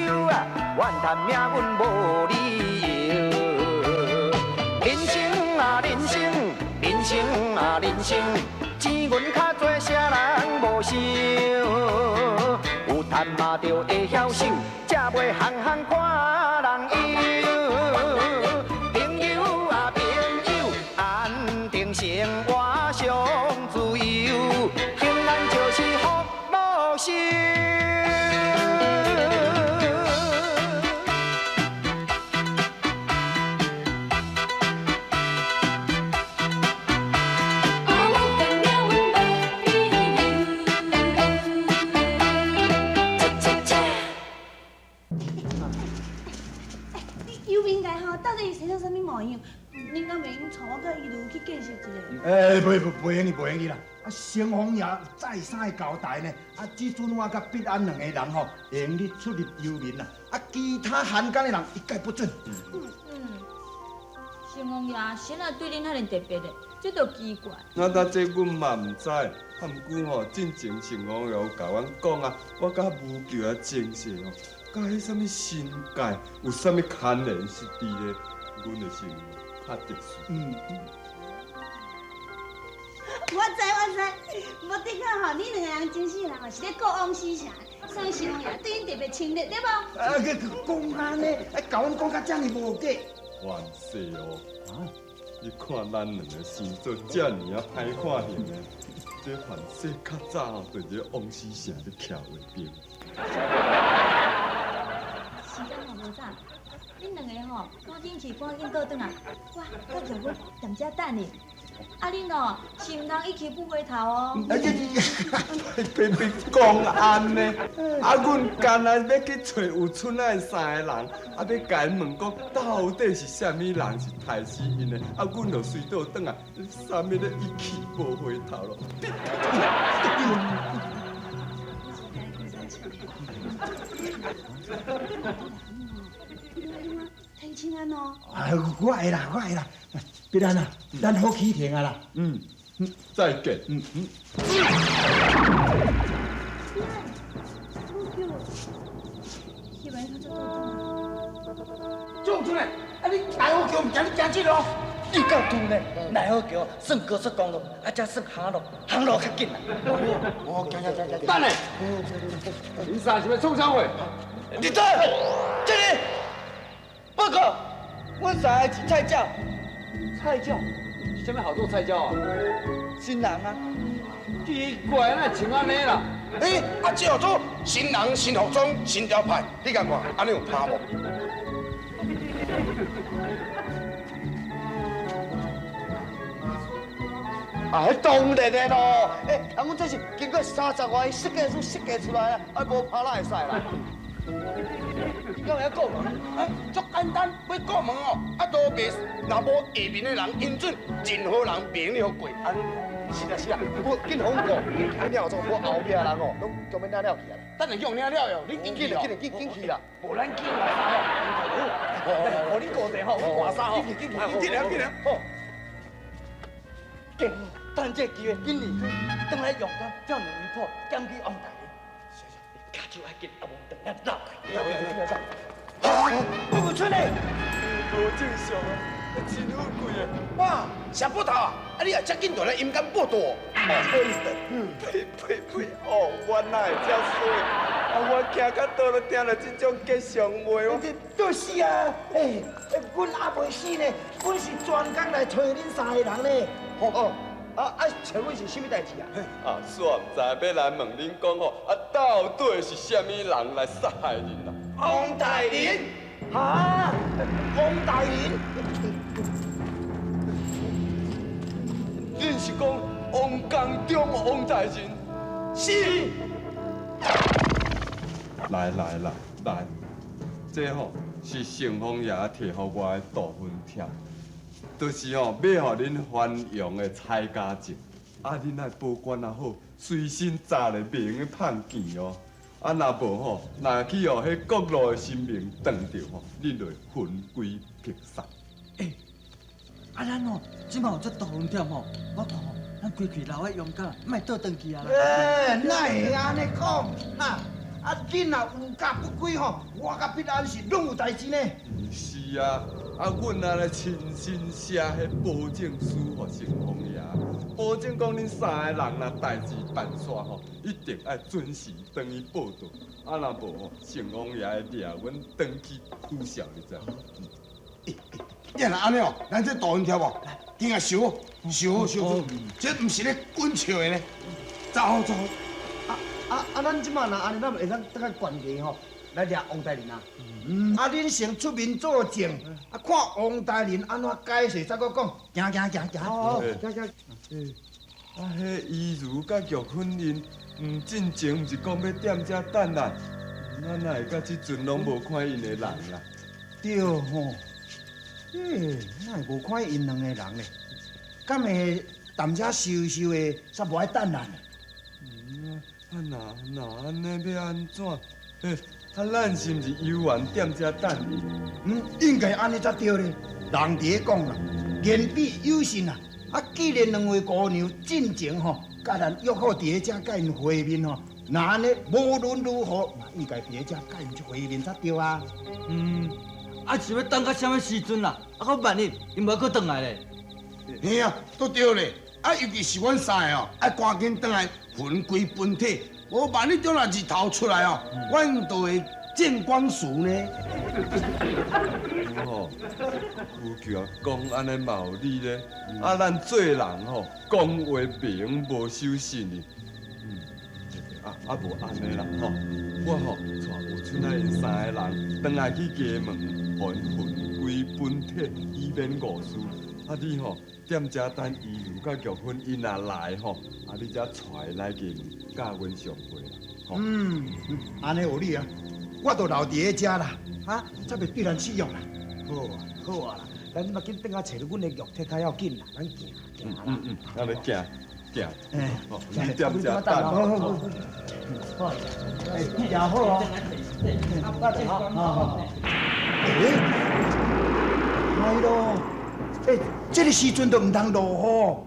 由啊，怨叹命运无理由。人生啊人生，人生啊人生，钱银较多，啥人无想？有赚嘛着会晓守，才袂行行看人忧。朋友啊朋友，安定生活上自由，平安就是福禄寿。游民界吼，到底生到什么模样？恁敢袂用带我到伊路去见识一下？袂用去啦！啊，城隍爷再三的交代呢，啊，只准我甲必安两个人吼，会用你出入游民啦，啊，其他汉奸的人一概不准。城隍爷谁啊对恁遐尼特别的，这就奇怪。这阮嘛唔知，啊，毋过吼，进前城隍爷有甲阮讲啊，我甲武桥啊前世吼，甲迄什么新界有什么牵连是伫咧，阮就想较特殊。我知，无的确吼，你两个人真是人哦，是咧国王思想，所以城隍爷对恁特别亲热，对无？讲安尼，甲阮讲甲遮尔无假。万岁哦！你看咱两个生做遮尔啊歹看型的，这凡世较早吼，就伫王师城咧徛卫兵。时间嘛无早，恁两个吼，赶紧去，赶紧倒转来，我甲丈夫踮遮等你。啊，恁哦，是毋通一去不回头哦。偏讲安尼，啊，阮干那要去找有厝仔的三个人，啊，要甲因问讲到底是啥物人是害死因的，啊，阮就随倒转来，啥物咧一去无回头咯。提亲安哦。我会啦，必然啊，咱好启程啊啦。再见。总出来，啊你奈何桥唔惊你惊这咯？你到拄呢，奈何桥算高速公路，啊，才算行路，行路较紧啦。惊！等下，你三是要创啥货？你这里报告，阮三个是菜鸟。菜鸟？是啥物好做菜鸟啊？新人啊。奇怪，哪会穿安尼啦？啊，这叫做新人新服装新潮派，你甲看，安尼有拍无？当然的咯。阮这是经过30外设计师设计出来啊，无拍哪会使啦？敢会过门？足简单，要过门哦，都袂，若无下面的人应准，真好人免了过。安尼是啊，我紧好过，紧了做，我后壁的人哦，拢专门了去啊。等下用了了哟，你紧去啦，无咱紧换衫哦。互你顾者吼，我换衫吼。紧了。好。等这机会紧离开，等来用间叫两位婆检举王大人。脚手爱紧，啊无等下闹开。不出来！无正常啊，真富贵啊！哇，小捕头啊，你也遮紧就来阴间报道？呸！哦，我哪会遮衰？啊，我行到倒了，听了这种吉祥话，就是啊，阮还袂死呢，阮是专工来找恁三个人呢。找阮是啥物代志啊？煞唔知要来问恁讲吼，到底是啥物人来杀害恁啦？王大人，王大人，恁是讲王江中王大人？是。来，这吼是城隍爷摕予我的大份贴。就是吼，要互恁繁荣的财家境，啊，恁爱保管啊好，随身扎咧，袂用趁钱哦。啊，若无吼，若去互迄各路的神明撞着吼，恁就魂归魄散。咱哦，即马有这大份贴吼，我看吼，咱规矩留喺阳间，莫倒转去啊。哪会安尼讲？啊，恁若有家不归吼，我甲必安是拢有代志呢。是啊，阮安尼亲身写迄保证书互成风爷，保证讲恁三个人若代志办煞吼，一定爱准时转去报道。啊，若无吼，成风爷会掠阮转去府校，你知影？既然安尼哦，咱这大云跳无，今日收收收，这毋是咧滚笑的呢。走走。咱即马若安尼，咱会当倒来关系吼，来掠王大人啊。恁先出面作证，看王大人安怎解释，再搁讲。行。啊，迄医如甲玉芬因，进前毋是讲要踮遮等咱，咱哪会到即阵拢无看因的人啦？对吼，哪会无看因两个人呢？敢会踮遮收的，煞无爱等咱？那安尼要安怎？咱是毋是有缘踮遮等伊？应该安尼才对咧。人伫咧讲啦，言必有信啊。既然两位姑娘进前吼，甲咱约好伫咧遮甲因会面吼，那安尼无论如何，嘛应该伫咧遮甲因会面才对啊。是要等到什么时阵啦？我万一因无搁转来咧？嘿啊，都对咧。尤其是阮三个哦，爱赶紧转来魂归本体。无万一中若日头出来哦，阮就会见光死呢。吼，夫妻啊，讲安尼嘛有理咧。咱做人吼，讲话明无守信哩。无安尼啦吼，我吼带有剩下因三个人，转来去家门，还魂归本体，以免误事。你吼踮遮等医如甲玉芬因若来吼，你才带来家门，甲阮相会啦。安尼有理啊，我都留伫咧遮啦，才袂对咱使用啦。好啊啦，咱即马紧转下找到阮的药体较要紧啦，咱行啦。安尼行。好，你踮遮等。好，也好哦。好。係咯，这个时阵都唔通落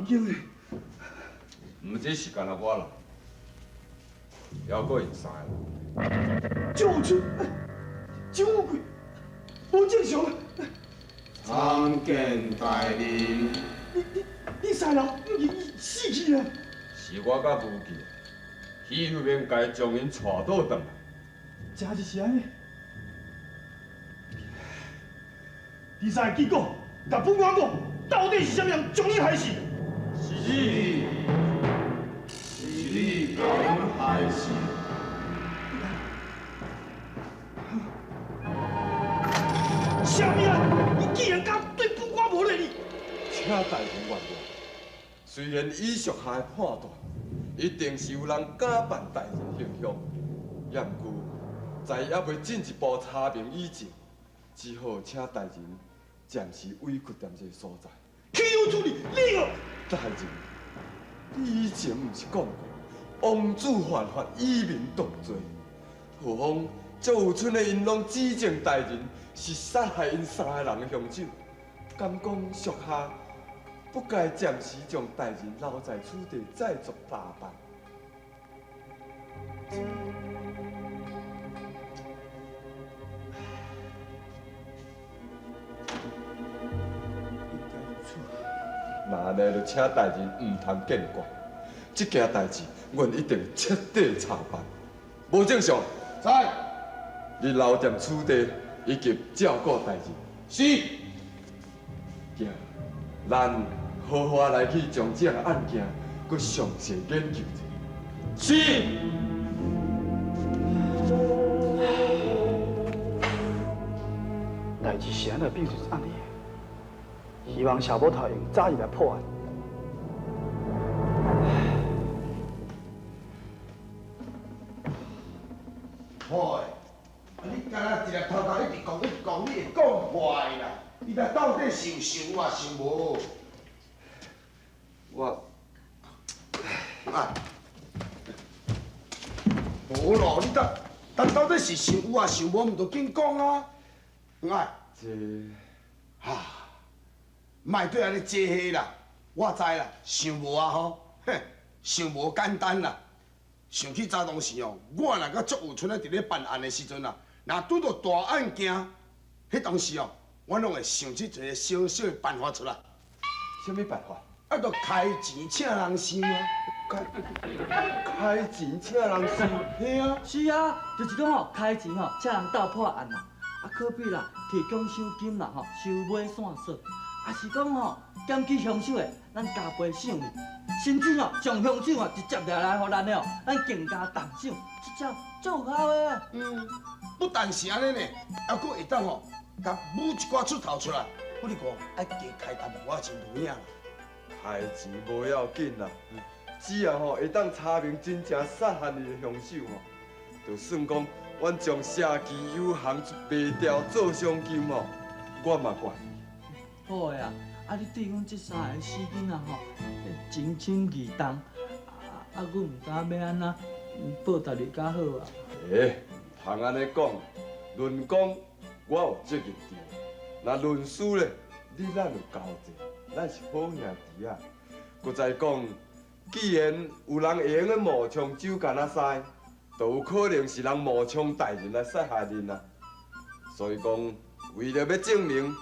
雨。唔只是干那我啦，还佫因三个。救出，救鬼，不正常。参见大人。你三人死去啊？是我甲无记，希望免该将因带倒转来。真是安尼。第三个结果，甲本官讲，到底是啥人将你害死？是你把阮害死。啥物啊？你竟然敢对本官无礼！请大人原谅。虽然医学下的判断，一定是有人假扮大人形象，也毋过在还未进一步查明以前，只好请大人暂时委屈踮这个所在。岂有此理！你个大人，你以前毋是讲过，王子犯法以民当罪，何况足有村的因拢指证大人是杀害因3个人的凶手，敢讲属下不该暂时将大人留在此地，再作打办。那安尼就请大人唔通见怪，这件代志阮一定彻底查办。无正常，在你留在此地以及照顾大人。是。行，咱好好来去将这个案件搁详细研究者。是。代志是安尼变成安尼，希望小波头用早日来破案。好诶，你敢若一日头头一直讲，你会讲坏啦？你来到底是有想啊想无？我啊，无咯，你但到底是想有啊想无，毋着紧讲啊。哎，这莫对安尼坐下啦，我知啦，想无啊吼，嘿，想无简单啦。想起早当时哦，我若甲足有村咧伫咧办案的时阵啊，若拄到大案件，迄当时哦，我拢会想出一个小小的办法出来，什么办法？啊，着开钱请人想啊，开钱请人收。嘿啊，是啊，就是讲吼，开钱吼，请人斗破案啦，啊，可比啦，提供收金啦，吼，收买线索，啊是讲吼，检举凶手的，咱加倍赏哩，甚至吼，将凶手吼直接抓来，互咱的吼，咱更加重赏，这招最有效的。不但是安尼呢，还佫会当吼，甲舞一寡出头出来，我你讲爱加开淡薄仔真容易啦。开钱无要紧啦，只要会当查明真正杀害你的凶手就算讲阮将社期有行卖掉做奖金我嘛愿意。好的啊，啊你对阮这3个死囡仔吼，真情义重，阮唔知要安怎报答你较好啊。通安尼讲，论讲我有责任伫，那论事咧，你咱有交情，咱是好兄弟啊。搁再讲，既然有人会用个冒充酒干仔师，就有可能是人冒充大人来杀害恁啊。所以讲，为了要证明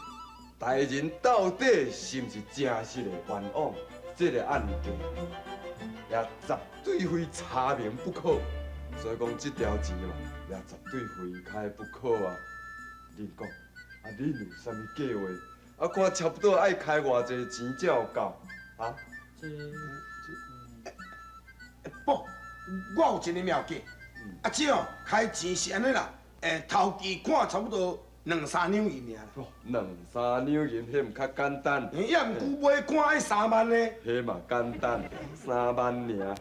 大人到底是毋是真实的冤枉，这个案件也绝对非查明不可。所以讲，这条钱嘛，也绝对非开不可啊。恁讲，恁有啥物计划？看差不多爱开偌济钱才有够啊？不，我有一个妙计，这哦开钱是安尼啦，头期款差不多2、3两银尔。2、3两银，迄毋较简单。也毋久买款爱3万呢。迄嘛简单，3万尔。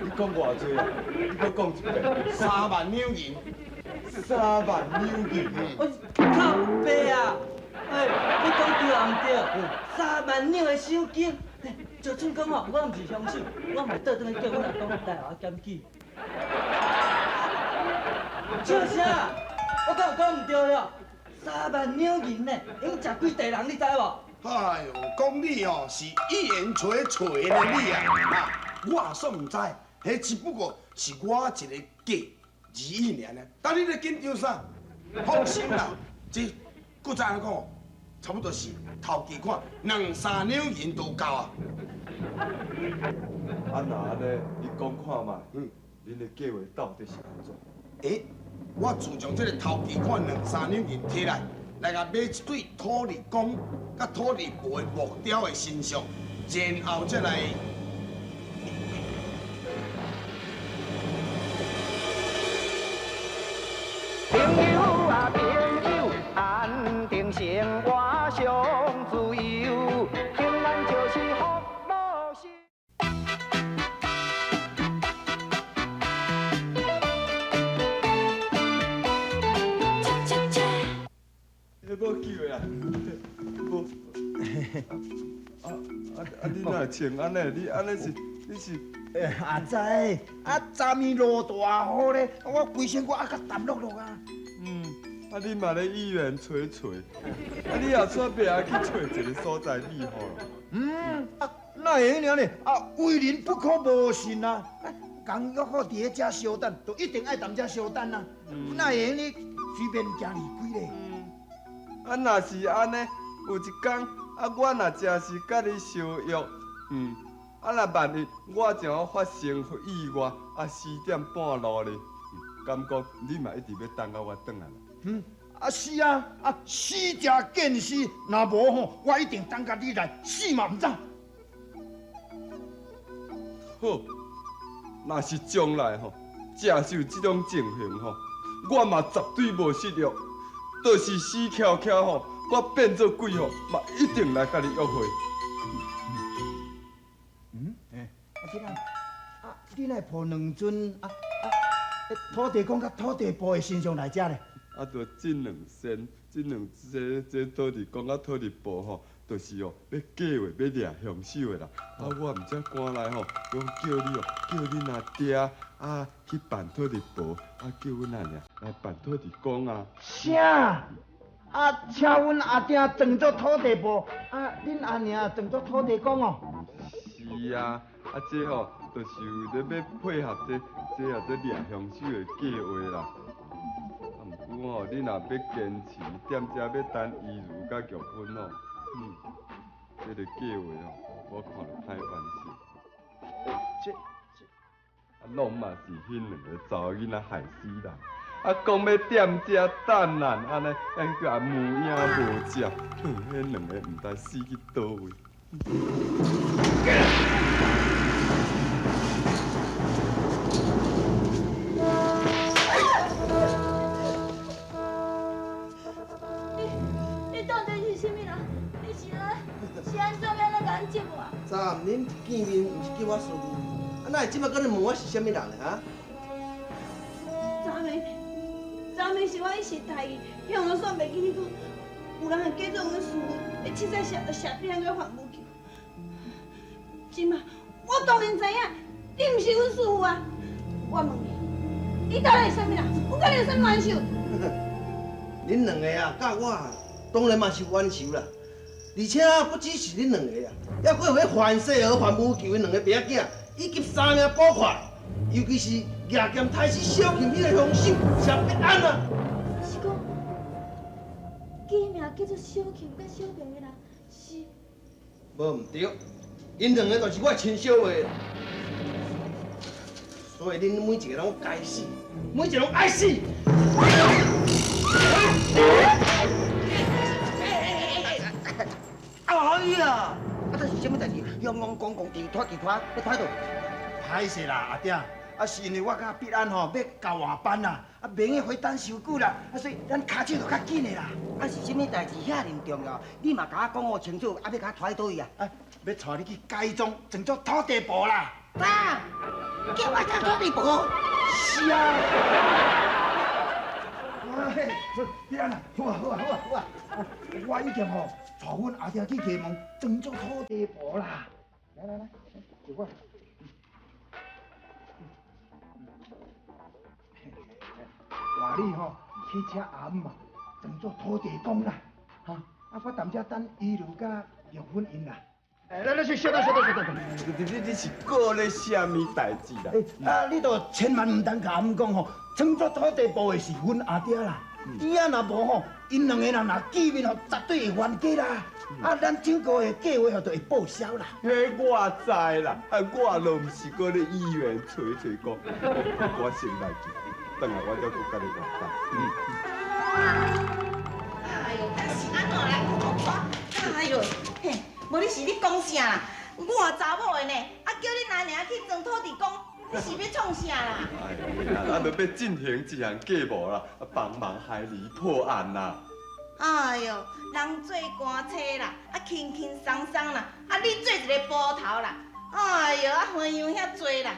你讲偌济啊？你搁讲一遍。3万两银。3万两银。靠白啊！你讲对啊毋对？3万两的赏金，就算讲吼，我毋是凶手，我嘛倒转去叫阮阿公带我检举。笑啥？我敢有讲毋对了？3万两银呢，用食几地人，你知无？哎呦，讲你哦是一言垂垂的你啊！我煞毋知，迄只不过是我一个假而已尔呢。但你咧紧张啥？放心啦，这搁再安讲，差不多是头期款2、3两银都够啊。那安尼，你讲看卖，恁的计划到底是安怎？我自从这个头期款2、3两银摕来，来甲买一对土地公甲土地婆的木雕的神像，然后再来。朋友啊朋友，安定生活上自由，平安就是福禄寿。无救的啊！无。你哪会穿安尼？你安尼是你是阿仔，昨暝落大雨咧，我规身躯甲澹落啊。你嘛咧医院找，你也出别去找一个所在庇护咯。那会呢呢？为人不可无信啊！刚约好伫咧遮相等，就一定爱踮遮相等啊！那会呢？随便行离开咧。若是安尼，有一天我若真是甲你相约，若万一我正好发生意外，4点半路咧，敢讲你嘛一直要等到我转来啦？是啊，死者见死，若无吼，我一定等甲你来，死嘛毋走。好，若是将来吼，接受这种情形吼，我嘛绝对无失约，就是死翘翘吼，我变做鬼吼，嘛一定来甲你约会。这样，你来抱两尊土地公甲土地婆的身上来遮咧？就这两仙，这土地公甲土地婆吼，就是要嫁话要掠凶手的啦。我毋则赶来吼，讲叫你叫恁阿爹去办土地婆，叫阮阿娘来办土地公啊。啥？请阮阿爹装作土地婆，恁阿娘装作土地公哦。是啊，这吼就是为了要配合这也做掠凶手的计划啦。不过吼，你若要坚持踮遮要等医如甲玉芬吼，这个计划吼，我看着歹完成。拢嘛是迄两个查某囡仔害死人。讲要踮遮等咱安尼，叫也无影无迹，迄两个毋知死去倒位。你到底是啥物人？你是安怎要来甲咱接我？昨暗恁见面，毋是叫我师傅，哪会即摆搁咧问我是啥物人咧？昨暝是我一时大意，向我煞袂记你讲，有人会叫做阮师傅，会凊彩写笔仔个还武球。今嘛，我当然知影，你毋是阮师傅啊！我问你，你到底是啥物人？我甲你有啥冤仇？恁两个甲我当然嘛是冤仇啦，而且不只是恁两个还佫有迄范世娥、范武球的两个爸仔，以及3名捕快，尤其是夜剑太师小琴迄个凶手谢必安啊！是讲，假名叫做小琴甲小平的人是？无毋对，因两个就是我亲小妹，所以恁每一个人该死，每一个人爱死。哎呀！这是什么代志？阳阳公公地拖，要拖倒。歹势啦，阿爹，是因为我甲必安吼要交换班啦，明日回单伤久啦，所以咱骹手就较紧的啦。是什么代志遐尼重要？你嘛甲我讲好清楚，要甲我拖去倒位啊？要带你去改装，装作土地婆啦。爸，叫我当土地婆？是啊。必安啊，好啊，我已经吼带阮阿爹去启蒙，装作土地婆啦。来，给我。话你吼去吃暗嘛，装作土地公啦，我踮遮等伊如甲玉芬因啦。来，小等。你是过咧啥物代志啦？你都千万唔通甲暗讲吼，装作土地婆的是阮阿爹啦。伊若无吼，因两个人若见面吼，绝对会冤家啦。咱整个的计划吼就会报销啦。迄我知啦，我都毋是搁咧医院找讲，我先来去，等下我再搁甲你讲。哎呦，这是安怎来讲？哎呦，嘿，无你是你讲啥啦？我查某的呢，叫你阿娘去装土地公，你是要创啥啦？就要进行一项计谋啦，帮忙害你破案啦。哎呦，人做官车啦，轻轻松松啦，你做一个捕头啦，哎呦，花样遐多啦。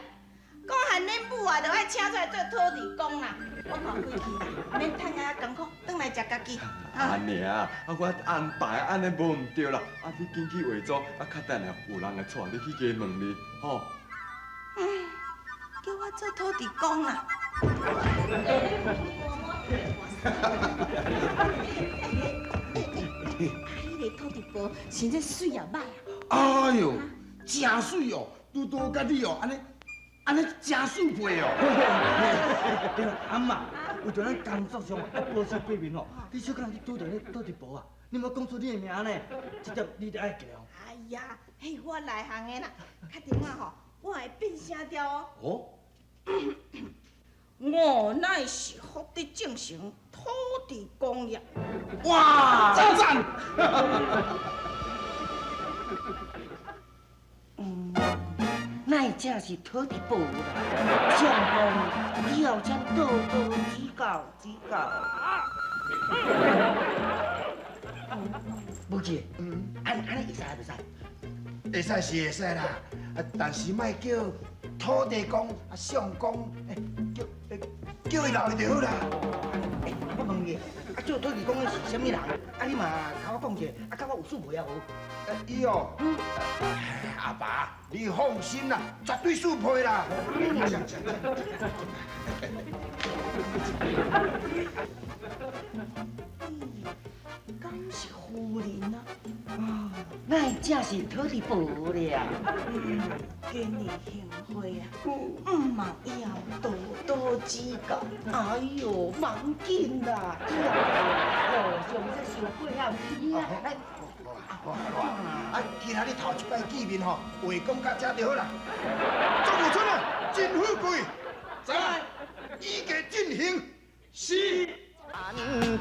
讲喊恁母就爱请出来做土地公啦，我看回去啦，免趁啊艰苦，转来食家己。安尼我安排安尼无毋对啦，你紧去化妆，较等下有人来带你去家门哩，吼。做土地公啦。迄个土地婆生得水也歹啊！哎呦，真水哦！拄拄甲你哦，安尼真水配哦。对了，阿妈，为着咱工作上要保守秘密哦，你小可能拄到迄土地婆啊，你莫讲出你的名呢，这点你得爱记哦。哎呀，迄我内行的啦，确定啊吼，我会变声调哦。哦。我乃是福德正神土地公爷。哇，赞赞！乃正是土地婆啦，相公以后请多多指教指教。母亲，安尼会使袂使？会使是会使啦，但是莫叫土地公相公，叫伊老就好啦。我问你，做土地公的是啥物人？你嘛甲我讲一下，甲我有数袂啊无？伊哦，阿爸，你放心啦，绝对速配啦。敢是夫人啊？乃正是土地婆了。今日幸会啊，望以后多多指教。哎呦，忙紧啦，以后互相再相配合。来，其他你头一摆见面吼，话讲到这就好啦。钟富春啊，真富贵，在依家进行。是。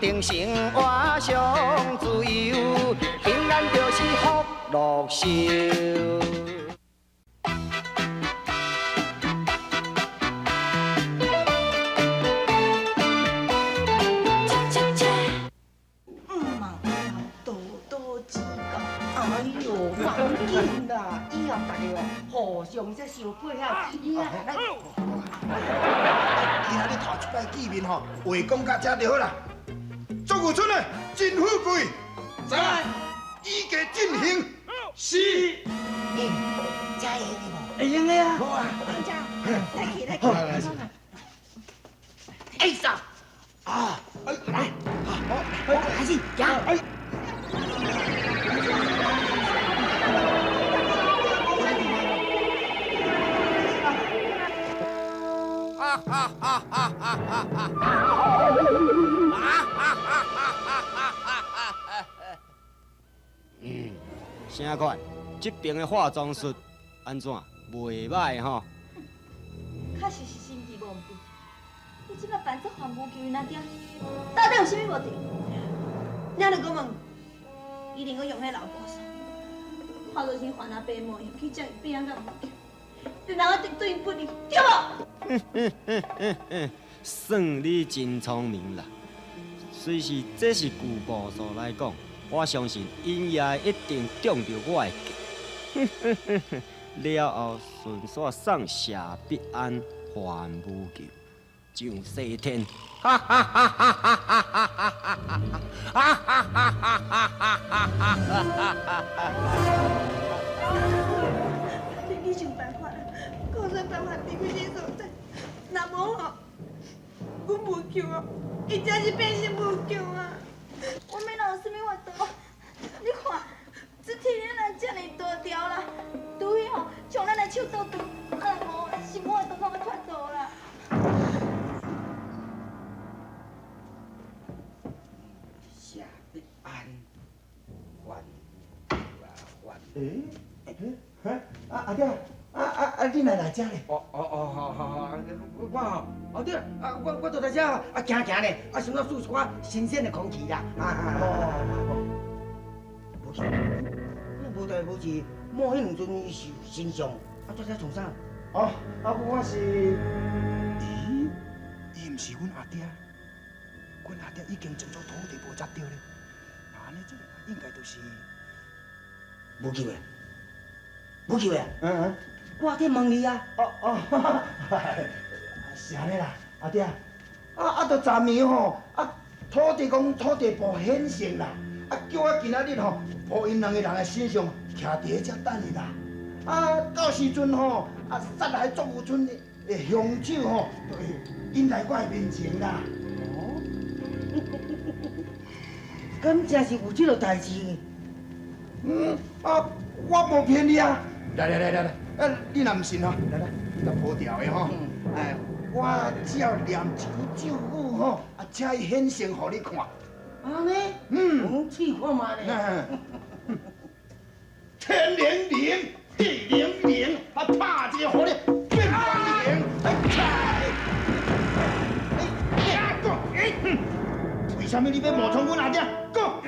定生活上自由，平安就是福禄寿。哎呦，忙紧啦！以后大家互相再相配合。来，其他你头一摆见面吼，话讲到这就好啦。钟富春啊，真富贵，在依家进行。是。加油的无？会用的啊。好啊。来去来去。好，来。哎上。啊，来，好，开始，加。啥款？这边的化妆术安怎？袂歹吼。确实是心机无毋对。你即摆扮作环无球那点，到底有啥物无对？你若搁问，一定搁用迄老婆手，化作成番阿伯模样去将伊变到无球，就人我对伊不利，对无？算你真聪明啦！虽是这是旧步数来讲，我相信因也一定中到我的计。了后顺续送谢必安还无求，上西天。哈哈哈哈哈哈哈哈哈哈哈！你去想办法啦，靠啥办法离开这所在？若无吼，阮无救啊！伊真是变成无救啊！我免哪有啥物法度？你看，这天咱来遮尔大条啦，除非吼将咱的手剁断，啊若无，生活都看要脱逃啦。谢必安，阿爹，你哪来遮咧？好，我吼，对我就在遮行咧，想要舒一寡新鲜的空气啦。无事，无代无志，莫迄两阵伊是身上，做啥创啥？我是，伊毋是阮阿爹，阮阿爹已经进做土地婆接着咧，安尼这应该就是无救的，无救的。我在问你啊。是安尼啦，阿爹。都昨暝吼，土地公土地婆显现啦，叫我今仔日吼，互因两个人的身上徛伫遐遮等伊啦。到时阵吼，杀来钟富春香酒吼，引来我的面前啦。敢真是有这个代志？我无骗你啊！来，你若唔信吼，来，这无条的吼，我只要念一句咒语吼，请伊显现互你看。安尼？试看嘛咧。天灵灵，地灵灵，拍一个互你变光灵。为什么你要冒充阮阿爹？讲，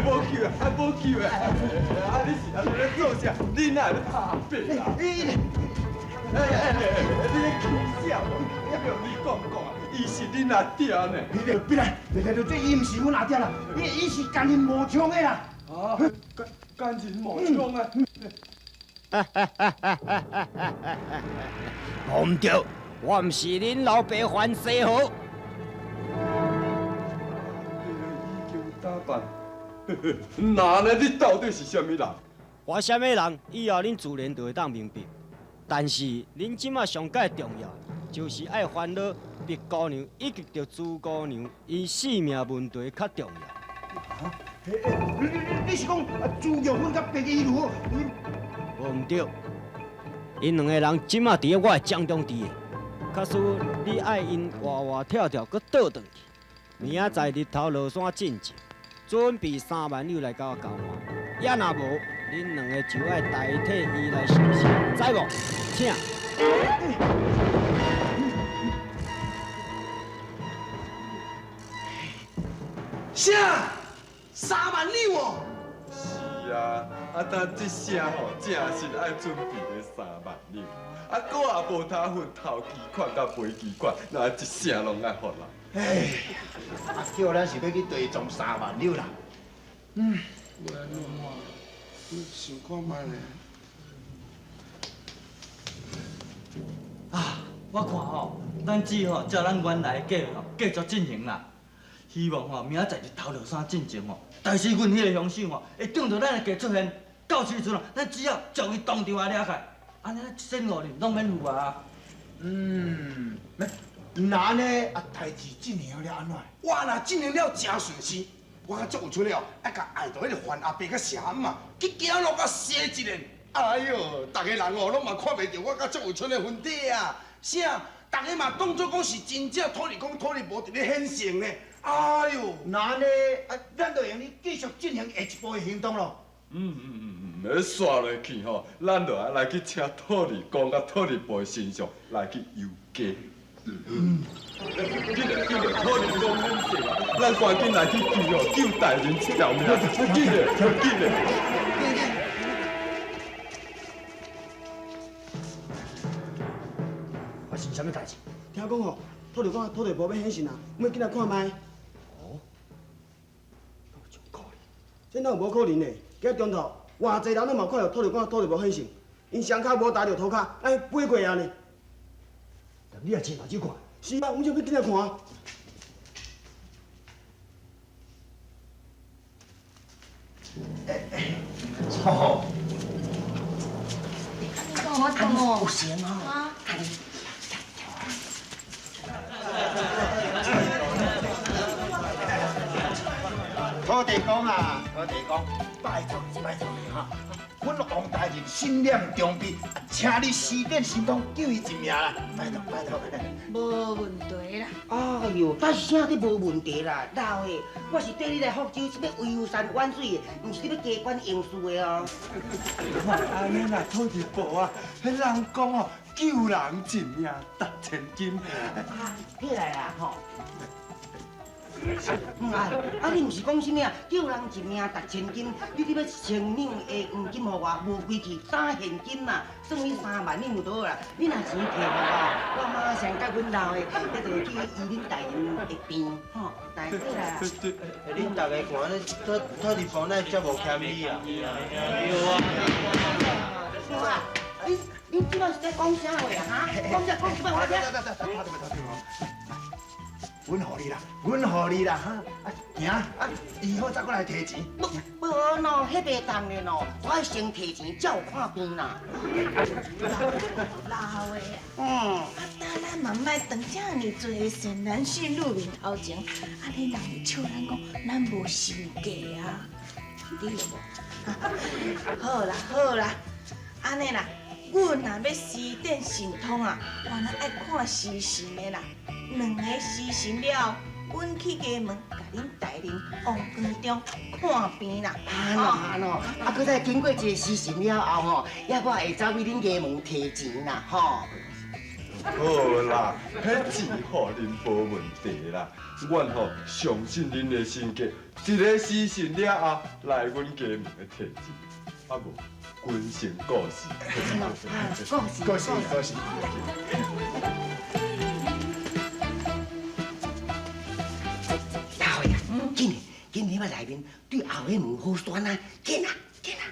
无救啊，无救啊！你是安尼咧做啥？你哪会拍阿伯啊？你咧气啥无？要不你讲啊？伊是恁阿爹呢？别来，这伊唔是阮阿爹啦，伊是奸人冒充的啦。奸人冒充啊！唔对，我唔是恁老爸范世豪。衣襟打扮，那呢？你到底是什么人？我什么人，以后恁自然就会当明白。但是恁即马上界重要，就是爱烦恼白姑娘以及着朱姑娘，伊性命问题较重要。你是讲朱玉芬甲白衣如？无唔对，因两个人即马伫我的掌中伫的，假使你爱因活活跳跳，搁倒转去，明仔载日头落山进前，准备3万两来甲我交换。也若无，恁两个就爱代替伊来受死，知无？请。啥？3万两哦！是啊，但这声吼，正是爱准备的3万两。我也无他份头期款甲尾期款，那一声拢爱互人。叫咱是要去地藏3万两啦。要安怎啊？你想看卖咧？我看吼，咱只吼照咱原来的计划继续进行啦。希望吼明仔载日头落山进前吼，但是阮迄个凶手吼会等到咱的家出现，到时阵咱只要将伊当场抓起，安尼咱一身恶念拢免负啊。那安尼代志进行了安怎？我若进行了真顺心，我甲足有出了，爱甲爱到迄个范阿伯甲霞嘛，去行路甲洗一个。哎哟，大家人哦，拢嘛看袂到我甲足有春的婚礼啊！啥？大家嘛当作讲是真正土地公土地婆伫咧显现呢。哎呦，那安尼咱就用你继续进行下一步的行动咯。刷落去吼，咱就来去请土地公甲土地婆的神像来去游街。紧来，土地公显现啊！咱赶紧来去救哦，救大人一条命！紧嘞！发生什么代志？听讲吼，土地公土地婆要显现啊，我们进来看卖。这哪有无可能呢？今中头，偌济人拢嘛看到土地公土地婆显现，因双脚无踏着土骹，哎飞过啊呢。你也亲目睭看？是啊，我们就要进来看啊。哦，我懂哦，有闲哦。土地公啊，土地公，拜托你哈！阮王大人心念重悲，请你施点神通救伊一命啦！拜托。无问题啦。哎呦，但是啥都无问题啦。老的，我是缀你来福州，是要维护山万水的，毋是要加官应事的哦。安尼啦，土地婆啊，迄人讲哦，救人一命值千金。起来啦，吼。你毋是讲啥物啊？救人一命值千金，你要1,000两的黄金互我，无归去3现金嘛，算你3万两就好啦。你若钱摕互我，我马上甲阮老的，迄就去医恁大人的病，吼，来起来啦。恁大家看咧，土地婆那遮无欠你啊？是啊，恁即摆是在讲啥话啊？哈，讲即摆我听。阮互你啦，阮互你啦哈！啊，行啊，以后再过来提钱。无喏，迄袂当的喏，我要先提钱，才有看病啦。老的啊，嗯，等咱嘛莫当遮尔多善男信女面头前，安尼人会笑咱讲咱无身价啊，对无？好啦好啦，安尼啦，阮若要施展神通啊，原来爱看时辰的啦。2个时辰了，阮去家门，甲恁带恁往园中看病啦。啊喏，啊，搁再经过一个时辰了后吼，也我会走去恁家门提钱啦，吼。好啦，迄钱互恁无问题啦。阮吼相信恁的性格，一个时辰了后来阮家门提钱，啊无君先告辞。恭喜恭喜！大伙呀，今日要内面对后迄门好选啊，紧啊紧啊！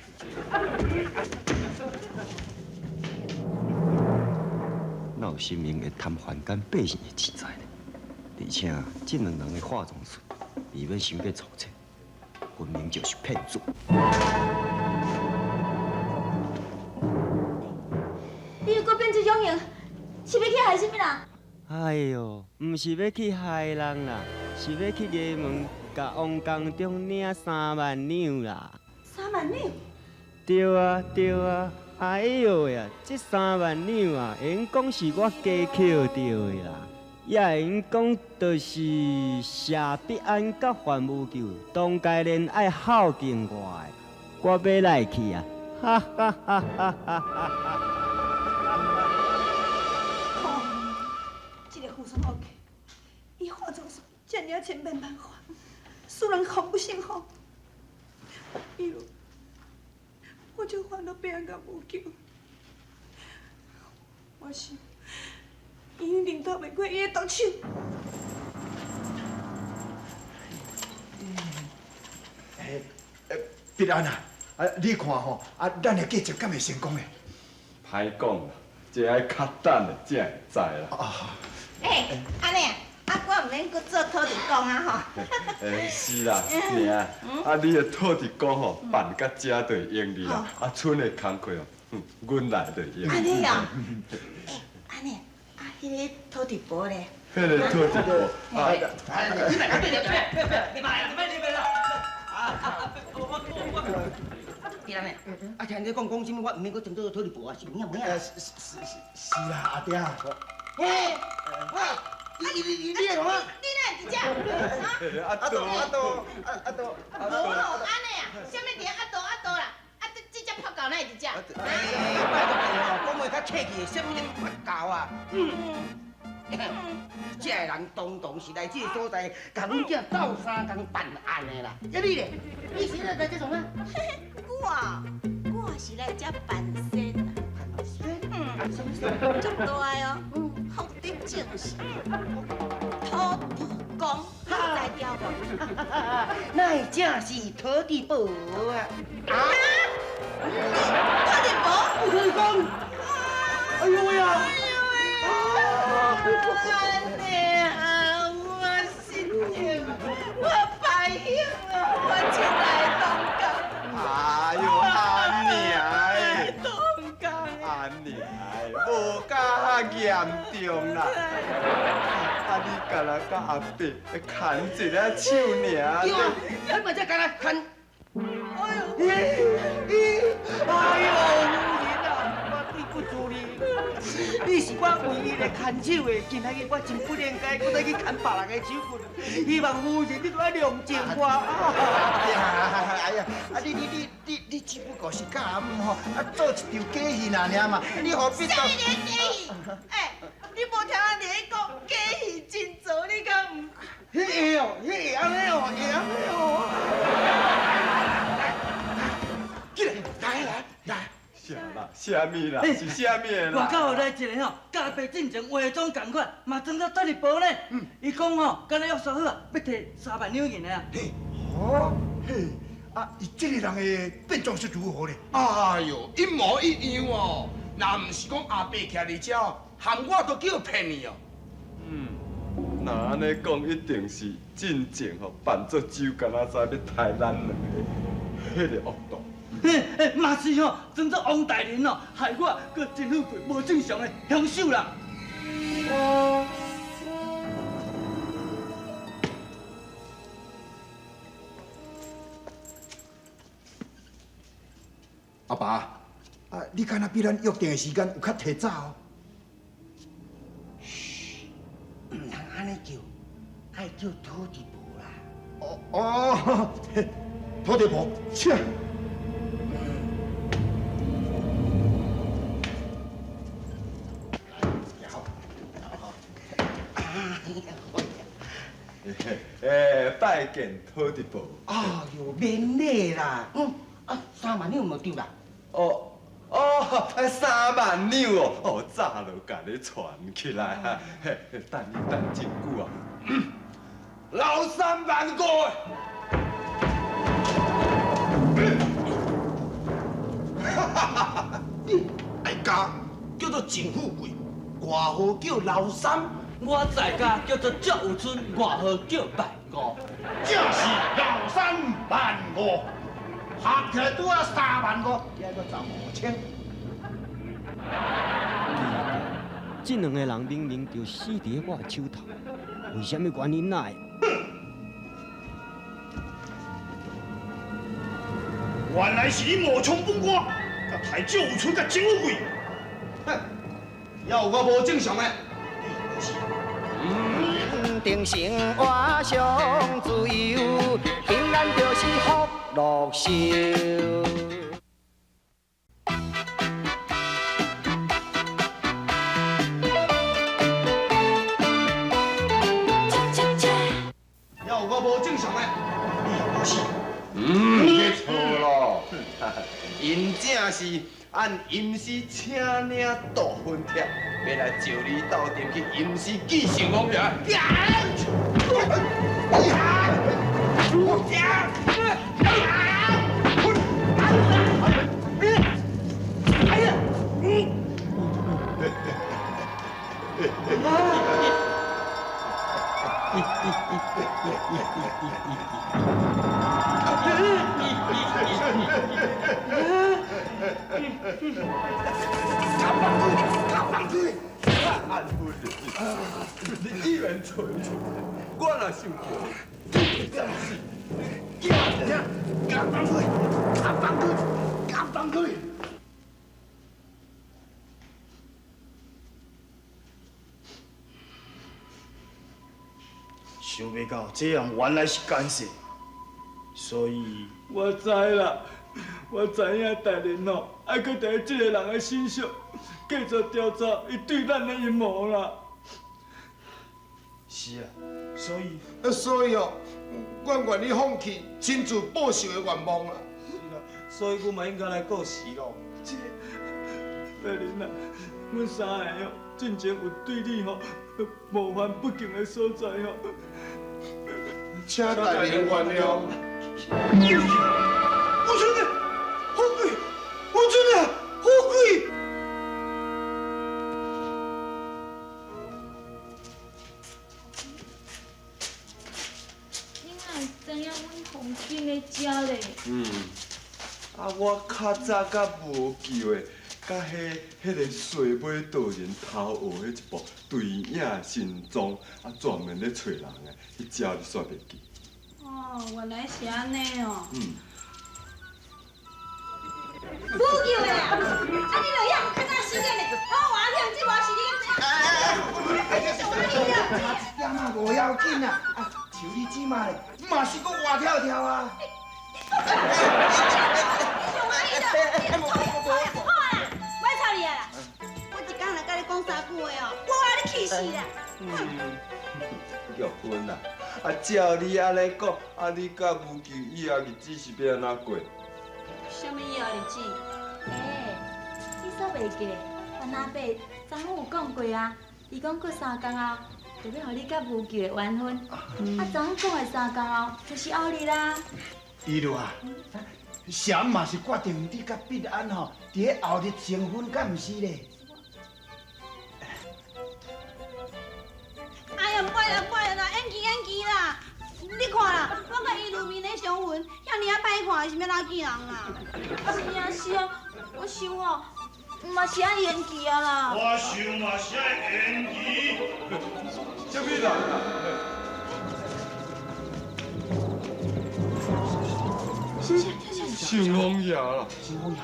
哪有神明会贪凡间百姓的钱财呢？而且这2人的化妆术，未免伤过粗浅，分明就是骗子。你又搁变这种样，是要去害什么人？哎呦，唔是要去害人啦，是要去衙门甲王公中领3万两啦。3万两？对啊对啊，哎呦呀，这3万两啊，因讲是我加捡到的啦，也因讲就是谢必安甲范无救，当家人爱孝敬我的，我要来去啊！哈哈哈哈哈哈！这个富商 OK， 伊化妆术遮尔千变万化，使人防不胜防。比如，我就烦恼别人甲无救，我想，伊一定逃袂过伊的毒手。必然啊，你看吼，咱的计策敢会成功的？歹讲啦，这爱较等的才会知啦。安尼啊，我唔免搁做土地公啊吼。是啦，娘，啊，你的土地公吼办到遮就会用你啦，剩的工课哦，阮来就用。安尼啊，安尼啊，迄个土地婆咧。迄个土地婆，别人呢？啊，听你讲什么？我唔免搁针对土地婆啊，是咩咩啊？是啦，阿爹。嘿，你来讲啊？你哪会知遮？阿多，安尼啊，什么店阿多啦？啊，这只泡狗哪会知遮？拜托你哦，讲话较客气，什么发教啊？这个人当堂是来这个所在，甲阮囝斗3工办案的啦。呀你咧？你是来这种啊？我是来遮办仙啦。足大哦，福德正是土地公，你知调无？那正是土地婆啊！土地婆？土地公！哎呦喂啊！安尼啊，我心硬，我歹幸啊，我亲来东港。哎呦，阿娘的，东港。阿娘的，无甲严重啦。啊，你干那甲阿伯牵一个手尔？对啊，你嘛才干那牵？哎呦！哎呦，夫人啊，我对不住你，你是我唯一的牵手的，今仔日我真不应该，搁再去牵别人的手棍。希望夫人你爱谅解我。哎呀，你只不过是甲阿母吼，做一场假戏尔嘛，你何必？什么假戏？你无听我咧讲假戏真做，你敢唔？迄个哦，迄个安尼哦，会安尼哦。来。啥啦？啥物啦？是啥物的啦？外口有来一个吼，甲阿伯进前化妆同款，嘛装作土地婆呢。伊讲吼，敢若约束好啊，要摕3万两银的啊。嘿，伊这个人的变装是如何呢？哎呦，一模一样哦！若唔是讲阿伯徛伫遮，含我都叫骗你哦。若那安尼讲，一定是真正吼扮作酒干仔仔要杀咱两个，迄个恶毒。嘿，嘛是吼，装作王大人哦，害我搁真富贵无正常的凶手啦。阿爸，啊，你敢若比咱约定的时间有较提早哦？唔通安尼叫，爱叫土地婆啦。哦，土地婆，请。拜见土地婆。哎呦，免礼啦。3万两无丢啦。哦，3万两哦，早就甲你传起来，嘿，等你等真久啊，留3万个。大家叫做真富贵，外号叫老三。我在家叫做赵有春，外号叫万五。正是老31500，合起来拄啊35000，也搁15,000。这两个人明明就死伫我手头，为什么原因来？原来是你冒充本官，甲太赵有春甲真富贵。哼，要有我无正常的，你就是。定生活上自由，平安就是福禄寿。要有我无正常的，你就是。你错咯，因正是按阴司请领大分帖，要来召你斗阵去阴司继承王爷。你依然吹，我若想过，想袂到这样原来是干涉，所以我知啦，我知影大人哦，爱搁在这个人的身上继续调查伊对咱的阴谋啦。是啊，所以哦，我愿意放弃亲自报仇的愿望啦。是啦，所以我嘛应该来告辞咯。大人啊，阮三个哦，进前有对你吼冒犯不敬的所在吼，请大人原谅。我真的好贵，我真的好贵。你哪会知影阮黄金的食咧？我较早甲无救的，甲迄个水尾道人偷学迄一部对影神踪，专门咧找人的，迄招你煞袂记。哦，原来是安尼哦。不救的啊！你著要较早时间咧，我话了，这话是你点啊无要紧啊，像你即马咧，嘛是搁活跳跳啊。我操你啊啦！我一工来甲你讲3句话哦，我话你气死啦！玉芬啊，照你安尼讲，你甲吴求以后日子是要安怎过？什么以后日子？你煞袂记？阮阿伯昨昏有讲过啊，伊讲过3天后，就要互你甲吴求的完婚。昨昏讲的3天后，就是后日啦。伊路啊，闪嘛是决定你甲必安吼，伫咧后日成婚，敢毋是咧？哎呀，乖啦乖啊。是啊是啊，我想哦，嘛是爱演技啊啦。我想嘛是爱演技。什么人啊？顺风爷啦。顺风爷。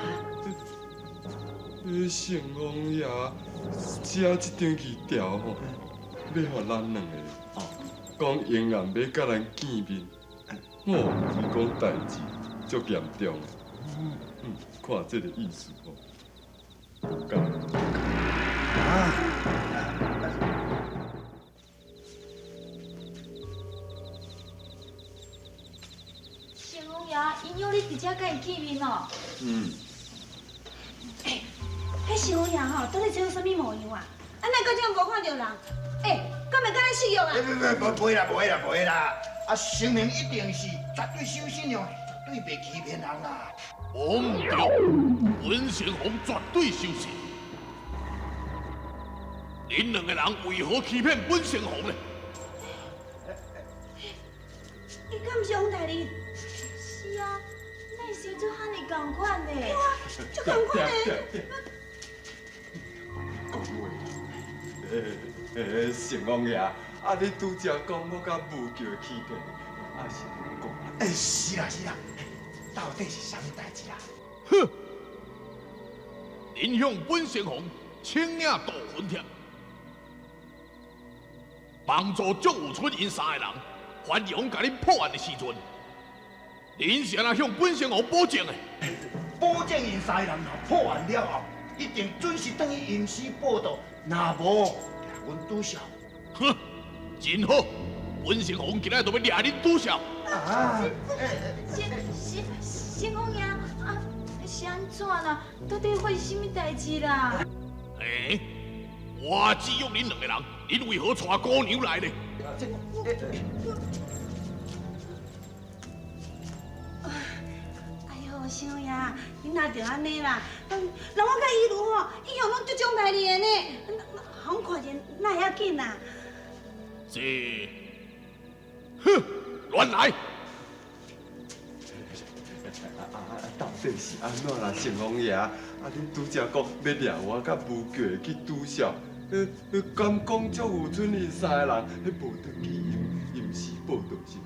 顺风爷写这张字条吼，要互咱两个，讲永远要甲咱见面。哦，伊讲代志足严重的。看这个意思吼，有够。顺风爷，因邀你直接甲伊见面哦。迄顺风爷吼，到底做啥物模样啊？安尼搁这样无看到人，敢袂甲咱死约啊？不会啦，不会啦，不会啦！啊，生命一定是绝对守信用，对袂欺骗人啦。唔对，文成红绝对守信。恁两个人为何欺骗文成红呢？伊敢毋是王大人？是啊，那时阵和你同款的。对啊，就同款的。讲话，成王爷，你拄则讲我甲武桥的欺骗，是讲？是啦是啦，到底是啥物代志啊？哼！恁向本成红请领大分帖，帮助祝有春因三个人还阳甲恁破案的时阵，恁是安怎向本成红保证的？保证因三个人若破案了后，一定准时等于吟诗报道，若无，阮拄笑。哼，真好，本成红今仔就要掠恁拄笑。顺风爷，是安怎啦？到底发生什么代志啦？我只约恁两个人，恁为何带姑娘来呢？哎呦，顺风爷，你哪着安尼啦？人我甲伊如吼，以后拢足种代理的呢，好看见哪会要紧啊？是，哼，乱来！到底是安怎啦，成王爷？恁拄则讲要掠我甲武桥去拄笑，敢讲祝有春因三个人，无得去吟诗报道是？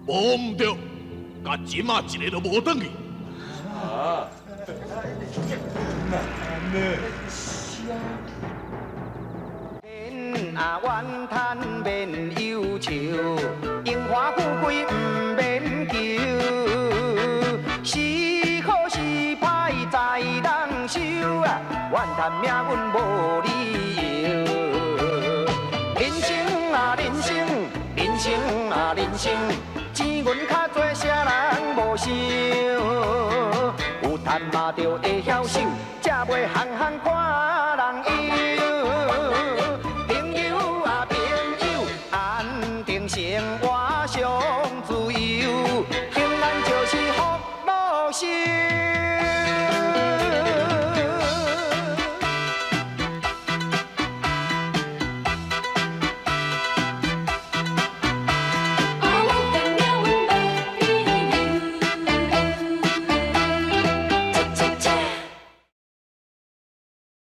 无唔对，甲即马一个都无转去。免怨叹免忧愁，荣华富贵唔免求。是好是歹在人手啊，怨叹命运无理由。人生啊人生，人生啊人生，钱银较多啥人无想？有趁嘛着会晓守，才袂行行看人忧。朋友啊朋友，安定生活。